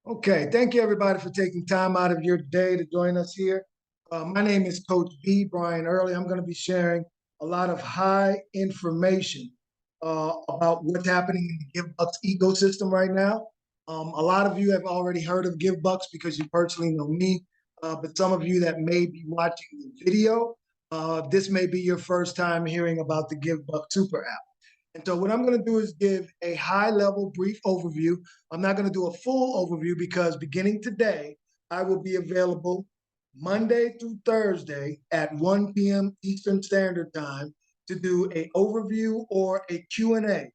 Okay, thank you everybody for taking time out of your day to join us here. My name is Coach B, Brian Early. I'm going to be sharing a lot of high information about what's happening in the Givbux ecosystem right now. A lot of you have already heard of Givbux because you personally know me, but some of you that may be watching the video, this may be your first time hearing about the Givbux Super app. And so what I'm going to do is give a high-level brief overview. I'm not going to do a full overview because beginning today, I will be available Monday through Thursday at 1 p.m. Eastern Standard Time to do an overview or a Q&A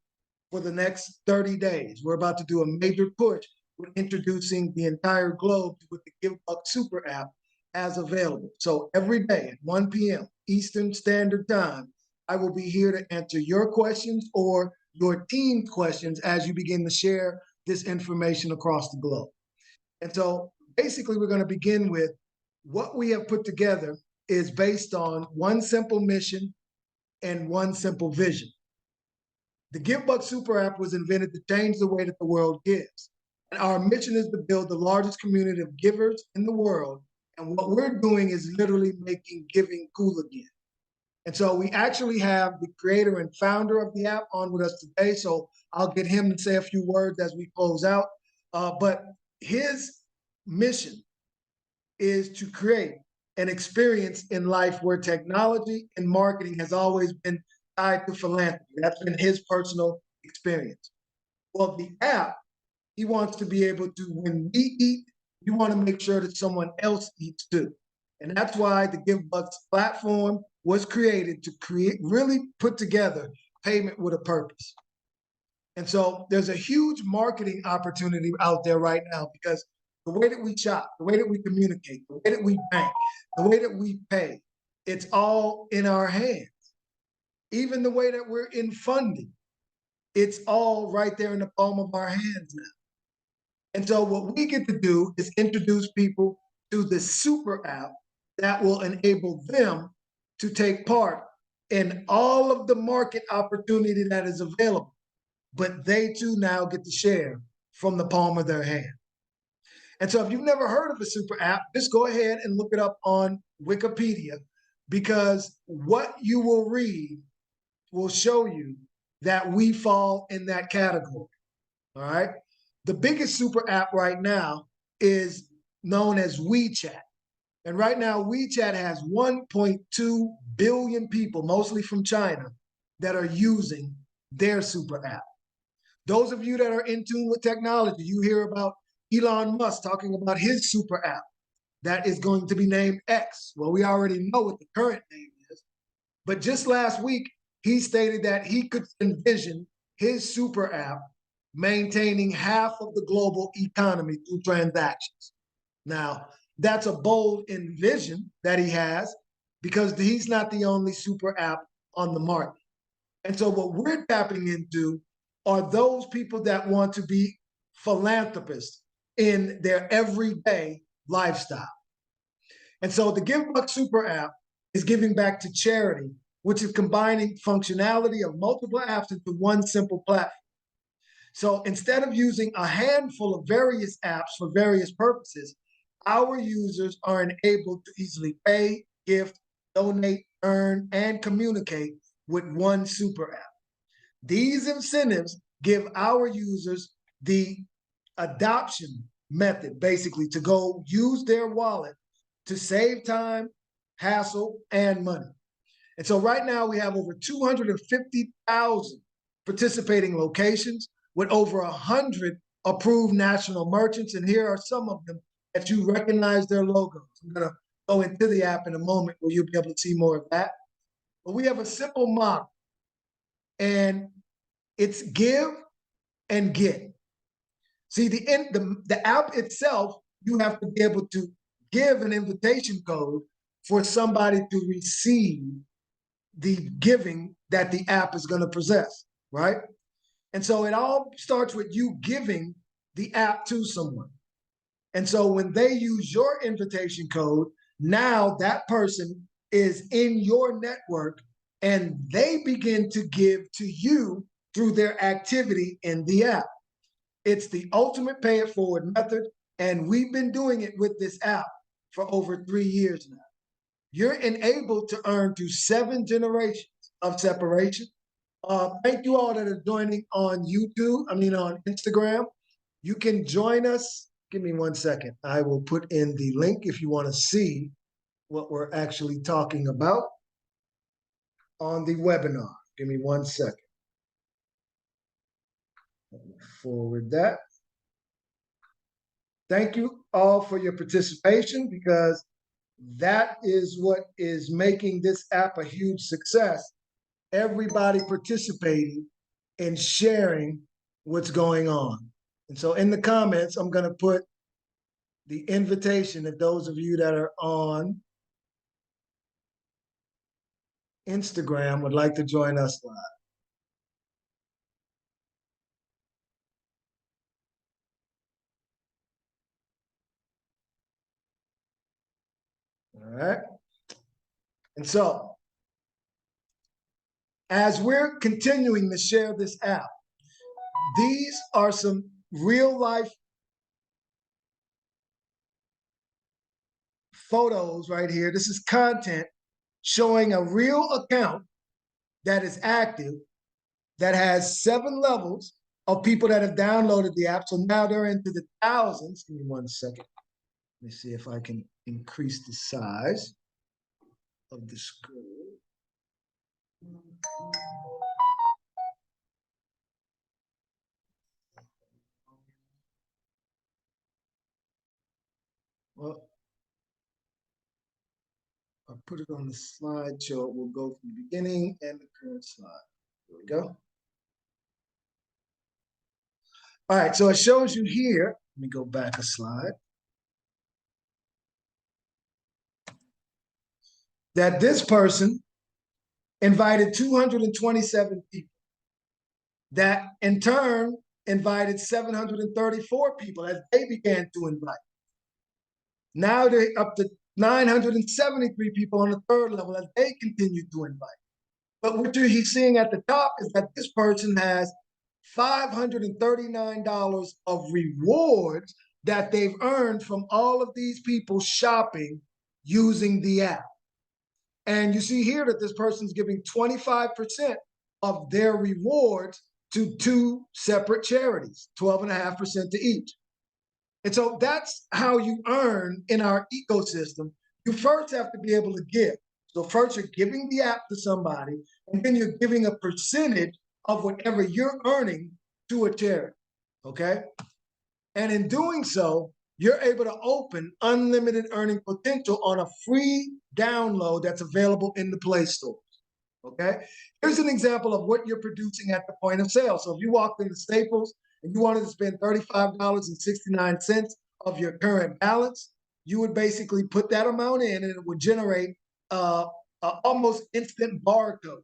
for the next 30 days. We're about to do a major push with introducing the entire globe with the Givbux Super app as available. So every day at 1 p.m. Eastern Standard Time, I will be here to answer your questions or your team's questions as you begin to share this information across the globe. And so basically, we're going to begin with what we have put together is based on one simple mission and one simple vision. The Givbux Super app was invented to change the way that the world gives. And our mission is to build the largest community of givers in the world. And what we're doing is literally making giving cool again. And so we actually have the creator and founder of the app on with us today. So I'll get him to say a few words as we close out. But his mission is to create an experience in life where technology and marketing has always been tied to philanthropy. That's been his personal experience. Well, the app, he wants to be able to, when we eat, we want to make sure that someone else eats too. And that's why the Givbux platform was created to really put together payment with a purpose. And so there's a huge marketing opportunity out there right now because the way that we shop, the way that we communicate, the way that we bank, the way that we pay, it's all in our hands. Even the way that we're in funding, it's all right there in the palm of our hands now. And so what we get to do is introduce people to the super app that will enable them to take part in all of the market opportunity that is available. But they too now get to share from the palm of their hand. And so if you've never heard of a super app, just go ahead and look it up on Wikipedia, because what you will read will show you that we fall in that category. All right. The biggest super app right now is known as WeChat. And right now, WeChat has 1.2 billion people, mostly from China, that are using their super app. Those of you that are in tune with technology, you hear about Elon Musk talking about his super app that is going to be named X. Well, we already know what the current name is. But just last week, he stated that he could envision his super app maintaining half of the global economy through transactions. Now, that's a bold envision that he has because he's not the only super app on the market. And so what we're tapping into are those people that want to be philanthropists in their everyday lifestyle. And so the Givbux Super app is giving back to charity, which is combining functionality of multiple apps into one simple platform. So instead of using a handful of various apps for various purposes, our users are enabled to easily pay, gift, donate, earn, and communicate with one super app. These incentives give our users the adoption method, basically, to go use their wallet to save time, hassle, and money. And so right now we have over 250,000 participating locations with over 100 approved national merchants. And here are some of them that you recognize their logos. I'm going to go into the app in a moment where you'll be able to see more of that. But we have a simple model, and it's give and get. See, the app itself, you have to be able to give an invitation code for somebody to receive the giving that the app is going to possess, right? And so it all starts with you giving the app to someone. And so when they use your invitation code, now that person is in your network and they begin to give to you through their activity in the app. It's the ultimate pay it forward method. And we've been doing it with this app for over 3 years now. You're enabled to earn through 7 generations of separation. Thank you all that are joining on YouTube, on Instagram. You can join us. Give me 1 second. I will put in the link if you want to see what we're actually talking about on the webinar. Give me 1 second. Let me forward that. Thank you all for your participation, because that is what is making this app a huge success. Everybody participating and sharing what's going on. And so in the comments, I'm going to put the invitation if those of you that are on Instagram would like to join us live. All right. And so, as we're continuing to share this app, these are some real life photos right here. This is content showing a real account that is active, that has 7 levels of people that have downloaded the app. So now they're into the thousands. Give me 1 second. Let me see if I can increase the size of the screen. Well, I'll put it on the slideshow. We'll go from the beginning and the current slide. Here we go. All right, so it shows you here. Let me go back a slide. That this person invited 227 people. That in turn invited 734 people as they began to invite. Now they're up to 973 people on the 3rd level as they continue to invite. But what you're seeing at the top is that this person has $539 of rewards that they've earned from all of these people shopping using the app. And you see here that this person's giving 25% of their rewards to 2 separate charities, 12.5% to each. And so that's how you earn in our ecosystem. You first have to be able to give. So first you're giving the app to somebody, and then you're giving a percentage of whatever you're earning to a charity, okay? And in doing so, you're able to open unlimited earning potential on a free download that's available in the Play Store, okay? Here's an example of what you're producing at the point of sale. So if you walked into Staples and you wanted to spend $35.69 of your current balance, you would basically put that amount in and it would generate almost instant barcode.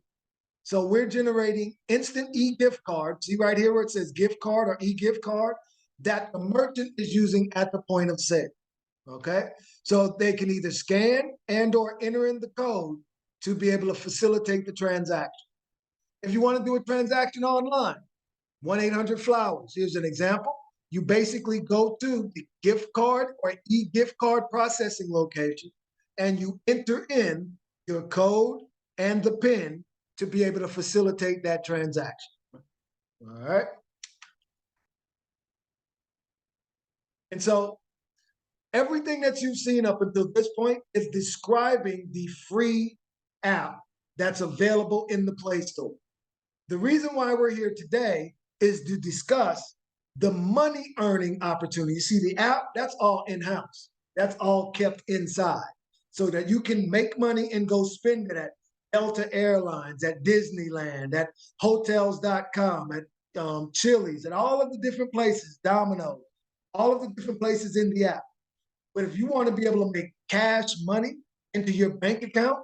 So we're generating instant e-gift cards. See right here where it says gift card or e-gift card, that the merchant is using at the point of sale, okay? So they can either scan and or enter in the code to be able to facilitate the transaction. If you want to do a transaction online, 1-800-FLOWERS. Here's an example. You basically go to the gift card or e-gift card processing location and you enter in your code and the PIN to be able to facilitate that transaction. All right. And so everything that you've seen up until this point is describing the free app that's available in the Play Store. The reason why we're here today is to discuss the money earning opportunity. You see, the app, that's all in-house. That's all kept inside so that you can make money and go spend it at Delta Airlines, at Disneyland, at hotels.com, at Chili's, and all of the different places, Domino's, all of the different places in the app. But if you want to be able to make cash money into your bank account,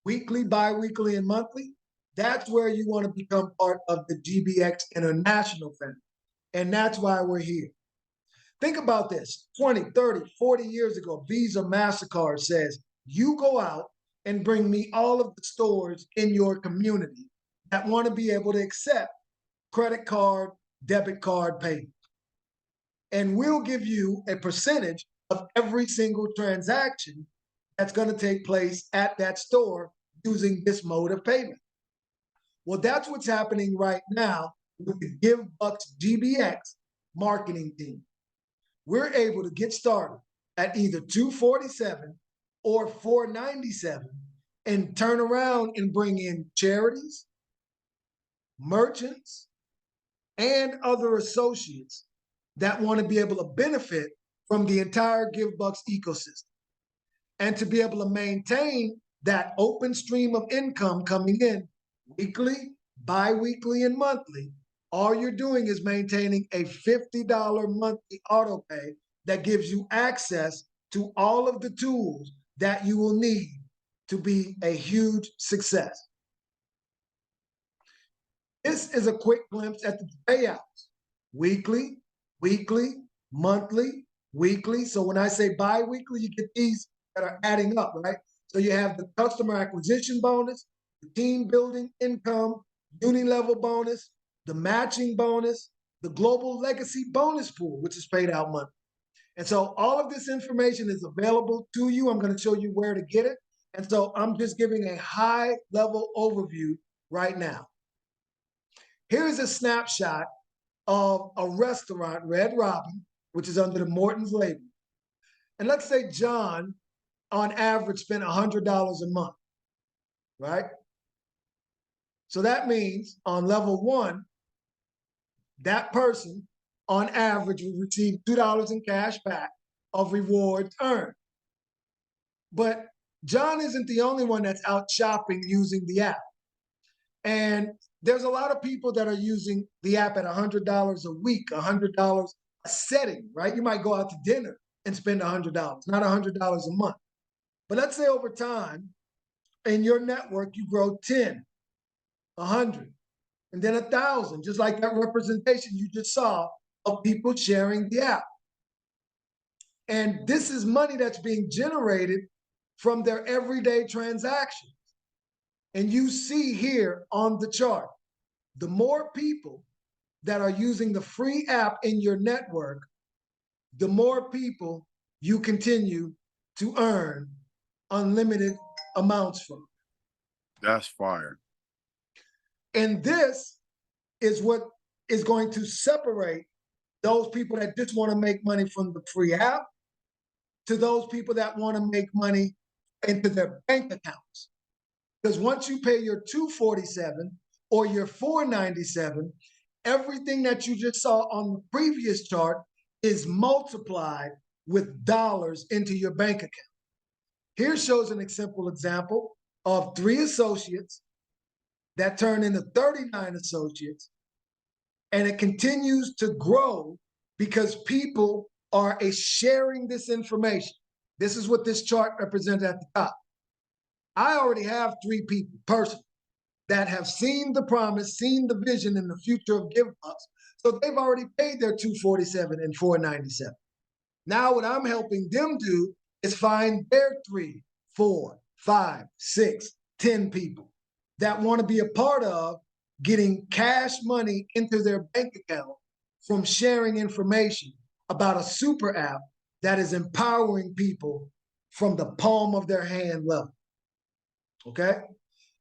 weekly, bi-weekly, and monthly, that's where you want to become part of the GBX International family. And that's why we're here. Think about this. 20, 30, 40 years ago, Visa, MasterCard says, you go out and bring me all of the stores in your community that want to be able to accept credit card, debit card payment. and we'll give you a percentage of every single transaction that's going to take place at that store using this mode of payment. Well, that's what's happening right now with the Givbux GBX marketing team. We're able to get started at either $247 or $497 and turn around and bring in charities, merchants, and other associates that want to be able to benefit from the entire Givbux ecosystem. And to be able to maintain that open stream of income coming in weekly, bi-weekly, and monthly, all you're doing is maintaining a $50 monthly auto pay that gives you access to all of the tools that you will need to be a huge success. This is a quick glimpse at the payouts. Weekly, monthly, weekly. So when I say bi-weekly, you get these that are adding up, right? So you have the customer acquisition bonus, the team building income, uni-level bonus, the matching bonus, the global legacy bonus pool, which is paid out monthly. And so all of this information is available to you. I'm going to show you where to get it. And so I'm just giving a high level overview right now. Here's a snapshot of a restaurant, Red Robin, which is under the Morton's label. And let's say John, on average, spent $100 a month, right? So that means on level one, that person on average will receive $2 in cash back of rewards earned. But John isn't the only one that's out shopping using the app. And there's a lot of people that are using the app at $100 a week, $100 a setting, right? You might go out to dinner and spend $100, not $100 a month. But let's say over time, in your network, you grow 10, 100, and then 1,000, just like that representation you just saw of people sharing the app. And this is money that's being generated from their everyday transactions. And you see here on the chart, the more people that are using the free app in your network, the more people you continue to earn unlimited amounts from. That's fire. And this is what is going to separate those people that just want to make money from the free app to those people that want to make money into their bank accounts. Because once you pay your $247 or your $497, everything that you just saw on the previous chart is multiplied with dollars into your bank account. Here shows an simple example of 3 associates that turn into 39 associates, and it continues to grow because people are sharing this information. This is what this chart represents at the top. I already have 3 people personally that have seen the promise, seen the vision in the future of Givbux. So they've already paid their $247 and $497. Now what I'm helping them do is find their 3, 4, 5, 6, 10 people that want to be a part of getting cash money into their bank account from sharing information about a super app that is empowering people from the palm of their hand level. Okay?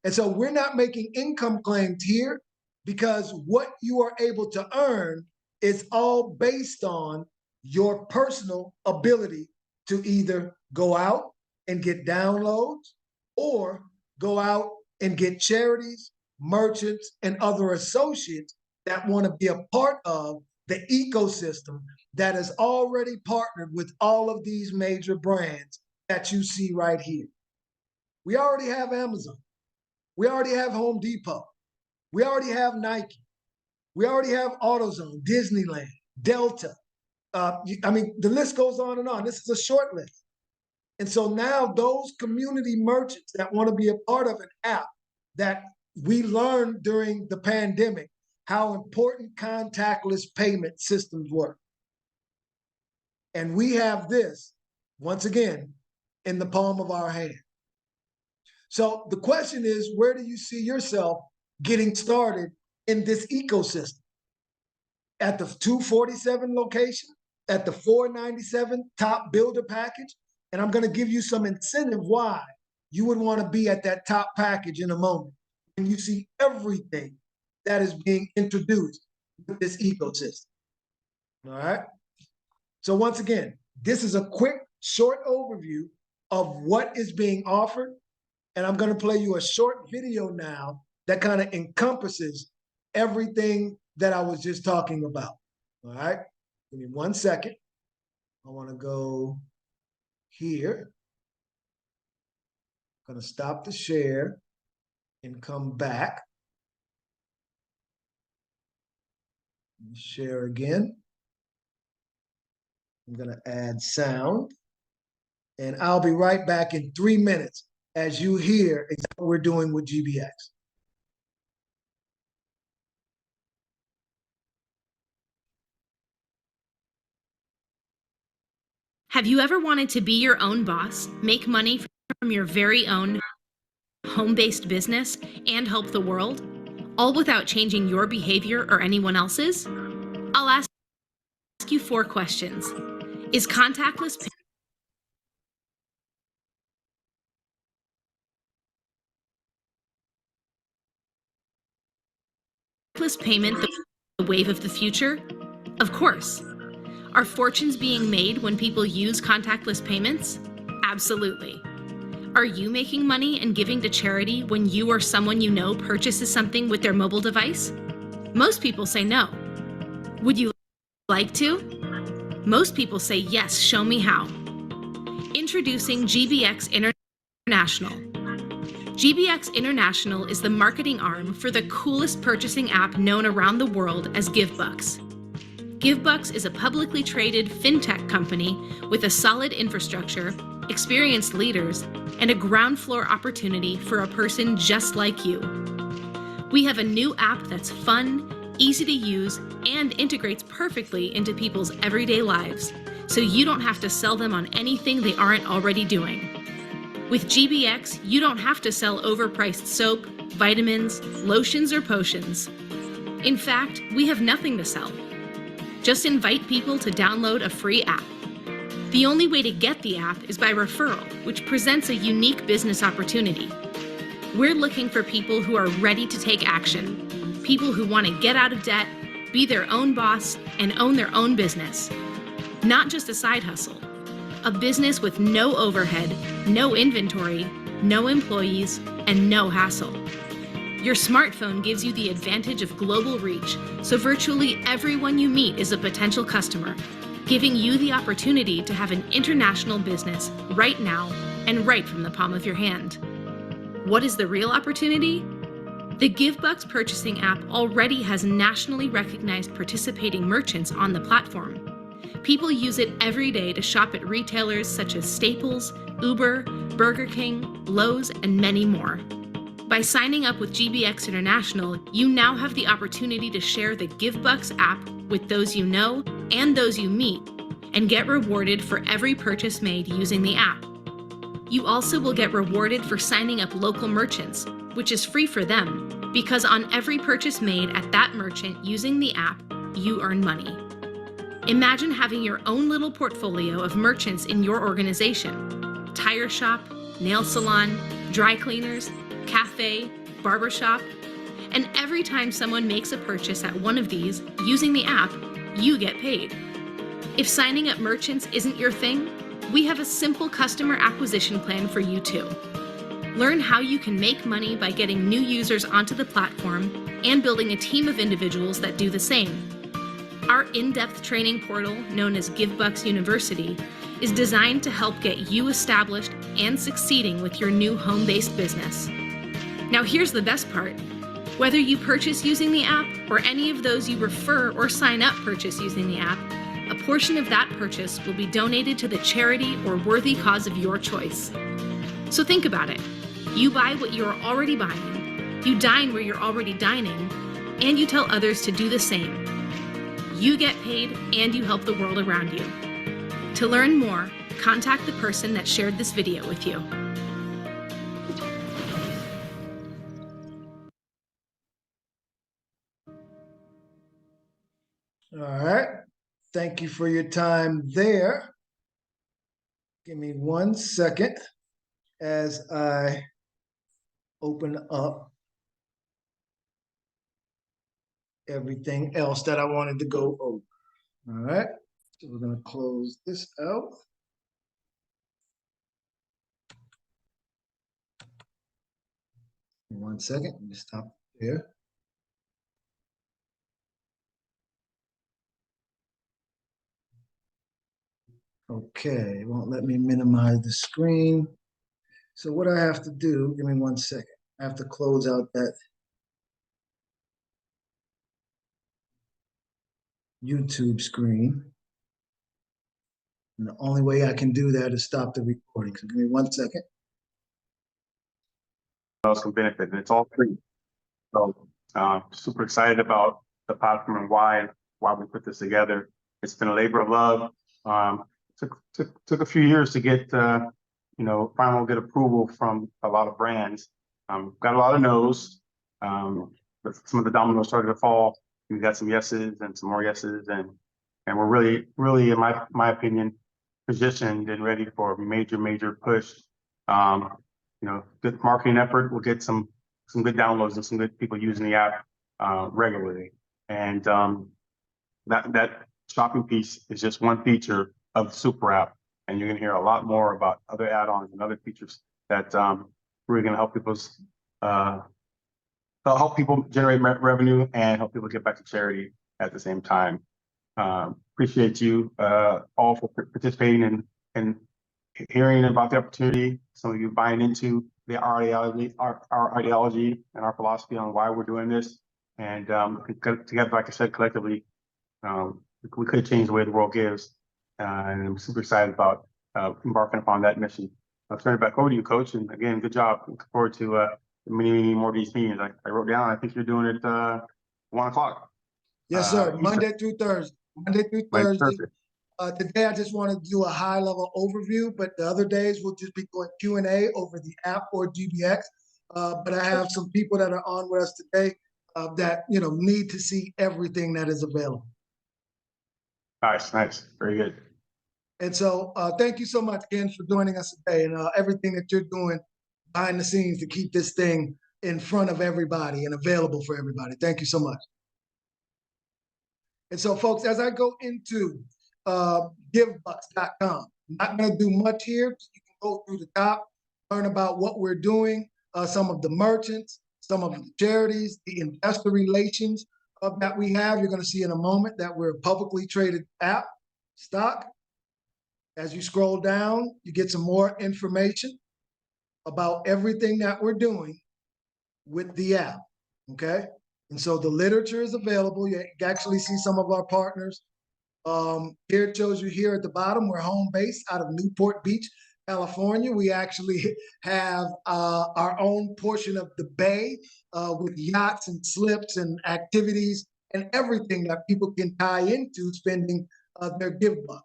And so we're not making income claims here because what you are able to earn is all based on your personal ability to either go out and get downloads or go out and get charities, merchants, and other associates that want to be a part of the ecosystem that is already partnered with all of these major brands that you see right here. We already have Amazon. We already have Home Depot. We already have Nike. We already have AutoZone, Disneyland, Delta. I mean, the list goes on and on. This is a short list. And so now those community merchants that want to be a part of an app that we learned during the pandemic, how important contactless payment systems were. And we have this, once again, in the palm of our hand. So the question is, where do you see yourself getting started in this ecosystem? At the 247 location, at the $497 top builder package, and I'm going to give you some incentive why you would want to be at that top package in a moment. And you see everything that is being introduced with this ecosystem. All right. So once again, this is a quick, short overview of what is being offered. And I'm going to play you a short video now that kind of encompasses everything that I was just talking about. All right. Give me 1 second. I want to go here. I'm going to stop the share and come back. Share again. I'm going to add sound. And I'll be right back in 3 minutes as you hear exactly what we're doing with GBX. Have you ever wanted to be your own boss, make money from your very own home-based business, and help the world, all without changing your behavior or anyone else's? I'll ask you 4 questions. Is contactless payment the wave of the future? Of course. Are fortunes being made when people use contactless payments? Absolutely. Are you making money and giving to charity when you or someone you know purchases something with their mobile device? Most people say no. Would you like to? Most people say yes, show me how. Introducing GBX International. GBX International is the marketing arm for the coolest purchasing app known around the world as Givbux. Givbux is a publicly traded fintech company with a solid infrastructure, experienced leaders, and a ground floor opportunity for a person just like you. We have a new app that's fun, easy to use, and integrates perfectly into people's everyday lives, so you don't have to sell them on anything they aren't already doing. With GBX, you don't have to sell overpriced soap, vitamins, lotions, or potions. In fact, we have nothing to sell. Just invite people to download a free app. The only way to get the app is by referral, which presents a unique business opportunity. We're looking for people who are ready to take action, people who want to get out of debt, be their own boss, and own their own business. Not just a side hustle, a business with no overhead, no inventory, no employees, and no hassle. Your smartphone gives you the advantage of global reach, so virtually everyone you meet is a potential customer, giving you the opportunity to have an international business right now and right from the palm of your hand. What is the real opportunity? The Givbux purchasing app already has nationally recognized participating merchants on the platform. People use it every day to shop at retailers such as Staples, Uber, Burger King, Lowe's, and many more. By signing up with GBX International, you now have the opportunity to share the Givbux app with those you know and those you meet, and get rewarded for every purchase made using the app. You also will get rewarded for signing up local merchants, which is free for them, because on every purchase made at that merchant using the app, you earn money. Imagine having your own little portfolio of merchants in your organization: tire shop, nail salon, dry cleaners, cafe, barbershop, and every time someone makes a purchase at one of these using the app, you get paid. If signing up merchants isn't your thing, we have a simple customer acquisition plan for you too. Learn how you can make money by getting new users onto the platform and building a team of individuals that do the same. Our in-depth training portal, known as Givbux University, is designed to help get you established and succeeding with your new home-based business. Now here's the best part. Whether you purchase using the app or any of those you refer or sign up purchase using the app, a portion of that purchase will be donated to the charity or worthy cause of your choice. So think about it. You buy what you're already buying, you dine where you're already dining, and you tell others to do the same. You get paid and you help the world around you. To learn more, contact the person that shared this video with you. All right. thank you for your time there. Give me 1 second as I open up everything else that I wanted to go over. All right, so we're going to close this out. In 1 second, let me stop there. Okay, it won't let me minimize the screen. So what I have to do, give me 1 second. I have to close out that YouTube screen. And the only way I can do that is stop the recording. So give me 1 second. Else can benefit, and it's all free. So super excited about the platform and why we put this together. It's been a labor of love. Took a few years to get final get approval from a lot of brands. Got a lot of no's, but some of the dominoes started to fall. We got some yeses and some more yeses, and we're really in my opinion positioned and ready for a major push. Good marketing effort will get some good downloads and some good people using the app regularly. And that shopping piece is just one feature of the super app. And you're going to hear a lot more about other add-ons and other features that we're going to help people generate revenue and help people get back to charity at the same time. Appreciate you all for participating and hearing about the opportunity, some of you buying into our ideology and our philosophy on why we're doing this. And together, like I said, collectively, we could change the way the world gives. And I'm super excited about embarking upon that mission. I'll turn it back over to you, Coach. And again, good job. Looking forward to many more of these meetings. I wrote down, I think you're doing it 1 o'clock. Yes, sir. Monday through Thursday. Monday through Thursday. Today, I just want to do a high-level overview, but the other days we'll just be doing Q&A over the app or GBX. But I have some people that are on with us today that need to see everything that is available. Nice, very good. And so, thank you so much again for joining us today and everything that you're doing behind the scenes to keep this thing in front of everybody and available for everybody. Thank you so much. And so, folks, as I go into Givbux.com. Not going to do much here. You can go through the top, learn about what we're doing, some of the merchants, some of the charities, the investor relations that we have. You're going to see in a moment that we're a publicly traded app, stock. As you scroll down, you get some more information about everything that we're doing with the app, okay? And so the literature is available. You can actually see some of our partners. Here it shows you here at the bottom, we're home base out of Newport Beach, California. We actually have our own portion of the bay with yachts and slips and activities and everything that people can tie into spending their Givbux,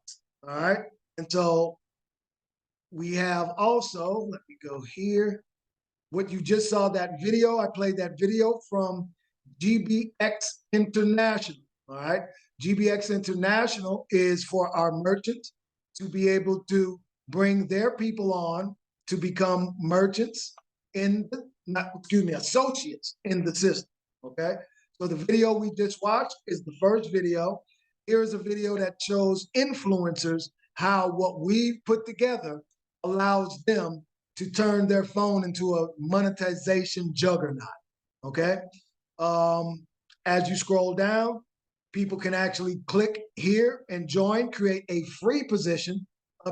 all right? And so we have also, let me go here, what you just saw that video, I played that video from GBX International, all right? GBX International is for our merchants to be able to bring their people on to become merchants associates in the system, okay? So the video we just watched is the first video. Here's a video that shows influencers how what we've put together allows them to turn their phone into a monetization juggernaut, okay? As you scroll down, people can actually click here and join, create a free position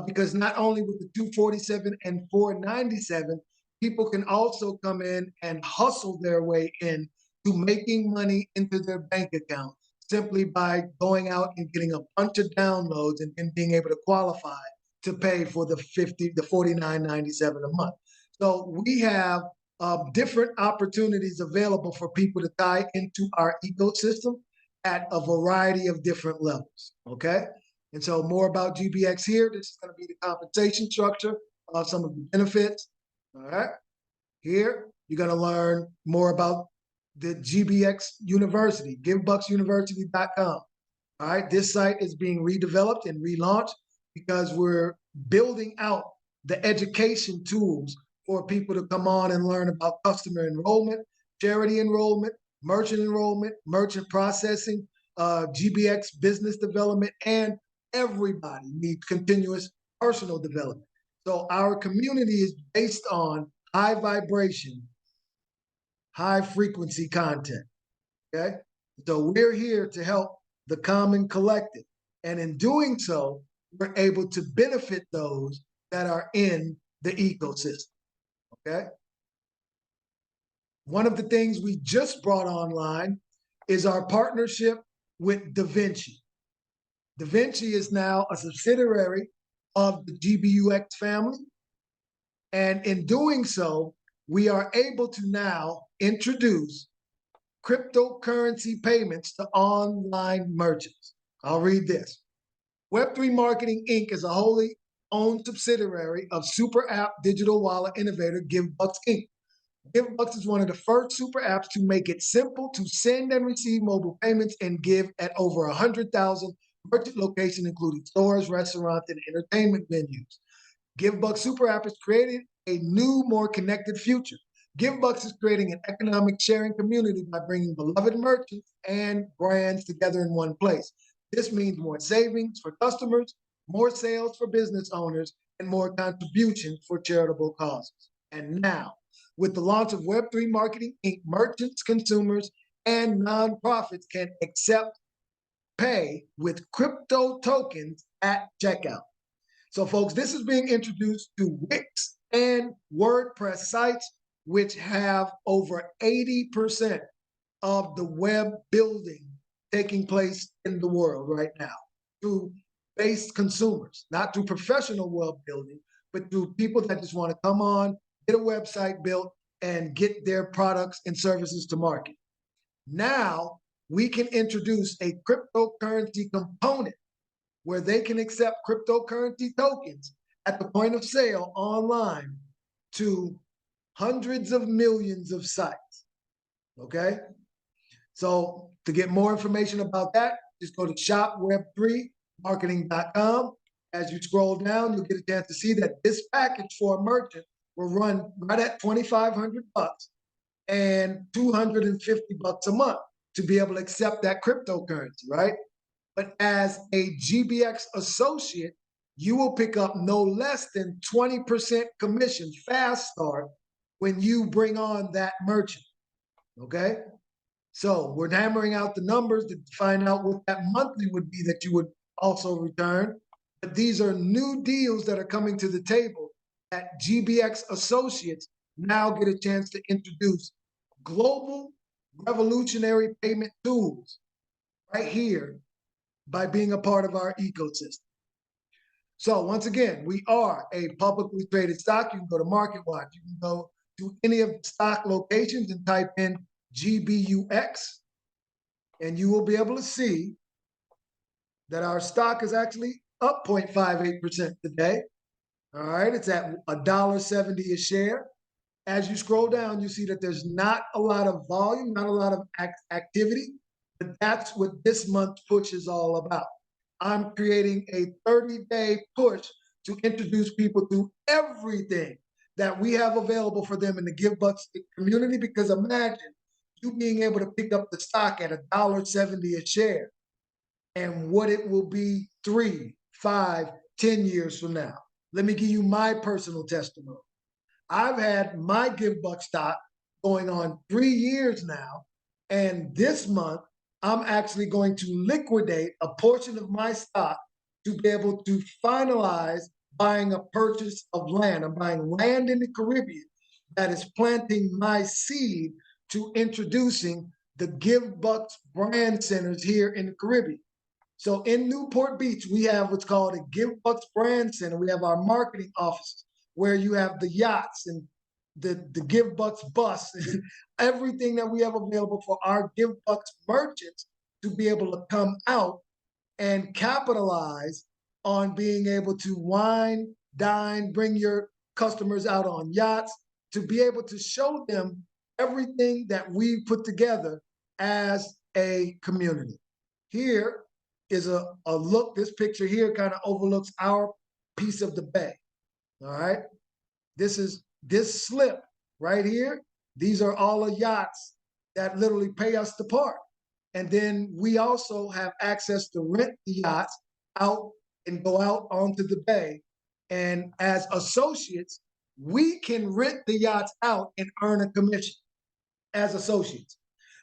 because not only with the 247 and 497, people can also come in and hustle their way in to making money into their bank account simply by going out and getting a bunch of downloads and then being able to qualify to pay for the $49.97 a month. So we have different opportunities available for people to tie into our ecosystem at a variety of different levels, okay? And so more about GBX here. This is gonna be the compensation structure of some of the benefits, all right? Here, you're gonna learn more about the GBX University, GiveBuxUniversity.com, all All right, this site is being redeveloped and relaunched because we're building out the education tools for people to come on and learn about customer enrollment, charity enrollment, merchant processing, GBX business development, and everybody needs continuous personal development. So our community is based on high vibration, high frequency content, okay? So we're here to help the common collective. And in doing so, we're able to benefit those that are in the ecosystem, okay? One of the things we just brought online is our partnership with DaVinci. DaVinci is now a subsidiary of the GBUX family. And in doing so, we are able to now introduce cryptocurrency payments to online merchants. I'll read this. Web3 Marketing Inc. is a wholly owned subsidiary of super app digital wallet innovator Givbux Inc. Givbux is one of the first super apps to make it simple to send and receive mobile payments and give at over 100,000 merchant locations, including stores, restaurants, and entertainment venues. Givbux Super App has created a new, more connected future. Givbux is creating an economic sharing community by bringing beloved merchants and brands together in one place. This means more savings for customers, more sales for business owners, and more contributions for charitable causes. And now, with the launch of Web3 Marketing Inc., merchants, consumers, and nonprofits can accept pay with crypto tokens at checkout. So folks, this is being introduced to Wix and WordPress sites, which have over 80% of the web building taking place in the world right now through base consumers, not through professional web building, but through people that just want to come on, get a website built, and get their products and services to market. Now, we can introduce a cryptocurrency component where they can accept cryptocurrency tokens at the point of sale online to hundreds of millions of sites, okay? So to get more information about that, just go to shopweb3marketing.com. As you scroll down, you'll get a chance to see that this package for a merchant will run right at $2,500 and $250 a month to be able to accept that cryptocurrency, right? But as a GBX associate, you will pick up no less than 20% commission fast start when you bring on that merchant, okay? So we're hammering out the numbers to find out what that monthly would be that you would also return. But these are new deals that are coming to the table that GBX associates now get a chance to introduce global revolutionary payment tools right here by being a part of our ecosystem. So once again, we are a publicly traded stock. You can go to MarketWatch. You can go to any of the stock locations and type in GBUX, and you will be able to see that our stock is actually up 0.58% today. All right, it's at $1.70 a share. As you scroll down, you see that there's not a lot of volume, not a lot of activity, but that's what this month's push is all about. I'm creating a 30-day push to introduce people to everything that we have available for them in the Givbux community, because imagine you being able to pick up the stock at $1.70 a share and what it will be 3, 5, 10 years from now. Let me give you my personal testimony. I've had my Givbux stock going on 3 years now, and this month I'm actually going to liquidate a portion of my stock to be able to finalize buying a purchase of land. I'm buying land in the Caribbean that is planting my seed to introducing the Givbux brand centers here in the Caribbean. So in Newport Beach, we have what's called a Givbux brand center. We have our marketing offices where you have the yachts and the Givbux bus and everything that we have available for our Givbux merchants to be able to come out and capitalize on being able to wine, dine, bring your customers out on yachts, to be able to show them everything that we put together as a community. Here is a look. This picture here kind of overlooks our piece of the bay. All right. This slip right here. These are all the yachts that literally pay us to park. And then we also have access to rent the yachts out and go out onto the bay. And as associates, we can rent the yachts out and earn a commission as associates.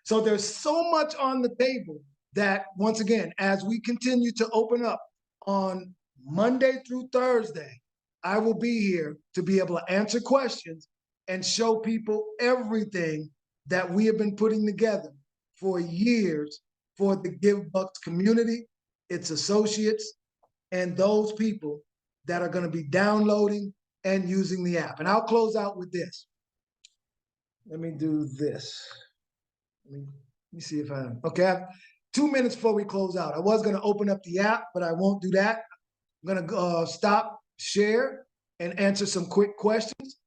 So there's so much on the table that, once again, as we continue to open up on Monday through Thursday, I will be here to be able to answer questions and show people everything that we have been putting together for years for the Givbux community, its associates, and those people that are going to be downloading and using the app. And I'll close out with this. Let me do this. Let me see if okay, I have 2 minutes before we close out. I was going to open up the app, but I won't do that. I'm going to stop, share, and answer some quick questions.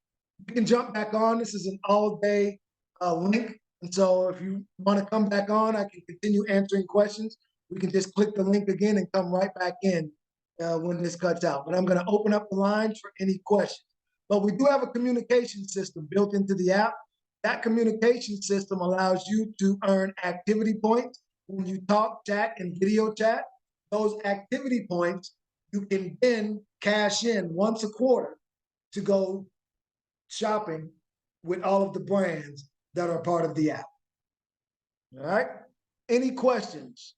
You can jump back on. This is an all-day link. And so if you want to come back on, I can continue answering questions. We can just click the link again and come right back in when this cuts out. But I'm going to open up the lines for any questions. But we do have a communication system built into the app. That communication system allows you to earn activity points when you talk, chat, and video chat. Those activity points you can then cash in once a quarter to go shopping with all of the brands that are part of the app. All right? Any questions?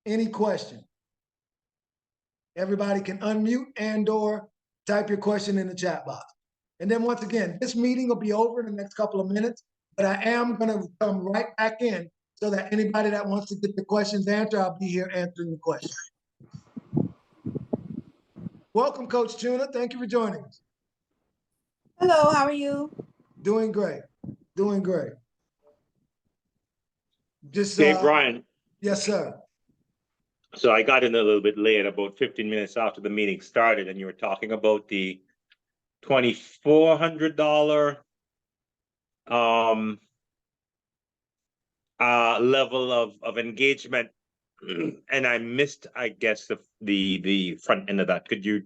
Any question? Everybody can unmute and/or type your question in the chat box. And then once again, this meeting will be over in the next couple of minutes, but I am going to come right back in so that anybody that wants to get the questions answered, I'll be here answering the questions. Welcome, Coach Tuna. Thank you for joining us. Hello, how are you? Doing great. Doing great. Just Hey, Brian. Yes, sir. So I got in a little bit late, about 15 minutes after the meeting started, and you were talking about the $2,400 level of engagement, and I missed, I guess, the front end of that. Could you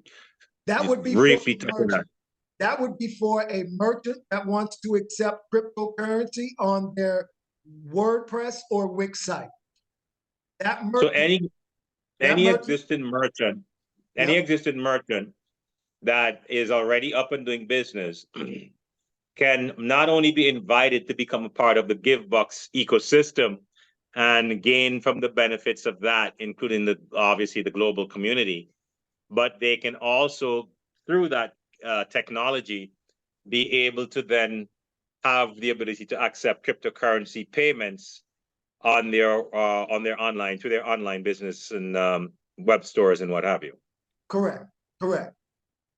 That would be briefly touch on that? That would be for a merchant that wants to accept cryptocurrency on their WordPress or Wix site. That merchant, So any existing merchant, any existing merchant that is already up and doing business can not only be invited to become a part of the Givbux ecosystem and gain from the benefits of that, including obviously the global community, but they can also, through that technology, be able to then have the ability to accept cryptocurrency payments on their online, through their online business and web stores and what have you. Correct. Correct.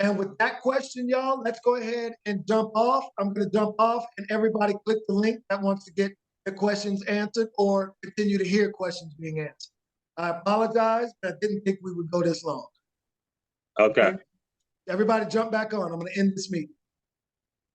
And with that question, y'all, let's go ahead and jump off. I'm going to jump off and everybody click the link that wants to get the questions answered or continue to hear questions being answered. I apologize, but I didn't think we would go this long. Okay. Everybody jump back on. I'm going to end this meeting.